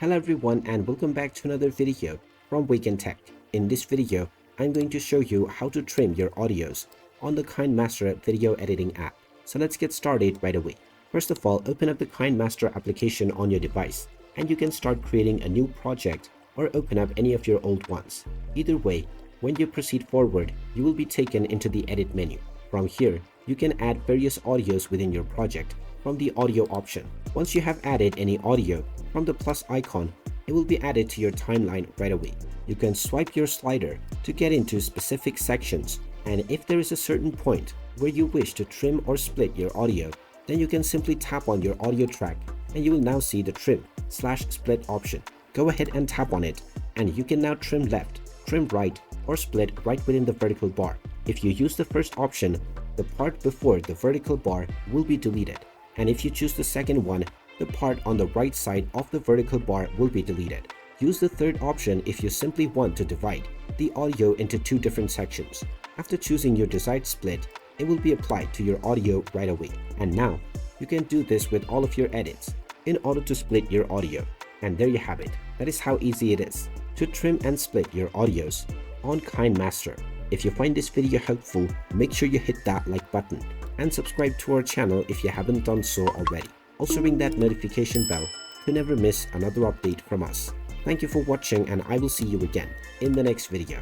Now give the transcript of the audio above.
Hello everyone and welcome back to another video from Wake&Tech. In this video, I'm going to show you how to trim your audios on the KineMaster video editing app. So let's get started right away. First of all, open up the KineMaster application on your device and you can start creating a new project or open up any of your old ones. Either way, when you proceed forward, you will be taken into the edit menu. From here, you can add various audios within your project from the audio option. Once you have added any audio, from the plus icon, it will be added to your timeline right away. You can swipe your slider to get into specific sections, and if there is a certain point where you wish to trim or split your audio, then you can simply tap on your audio track and you will now see the trim/split option. Go ahead and tap on it and you can now trim left, trim right, or split right within the vertical bar. If you use the first option, the part before the vertical bar will be deleted, and if you choose the second one, the part on the right side of the vertical bar will be deleted. Use the third option if you simply want to divide the audio into two different sections. After choosing your desired split, it will be applied to your audio right away. And now, you can do this with all of your edits in order to split your audio. And there you have it. That is how easy it is to trim and split your audios on KineMaster. If you find this video helpful, make sure you hit that like button and subscribe to our channel if you haven't done so already. Also ring that notification bell to never miss another update from us. Thank you for watching and I will see you again in the next video.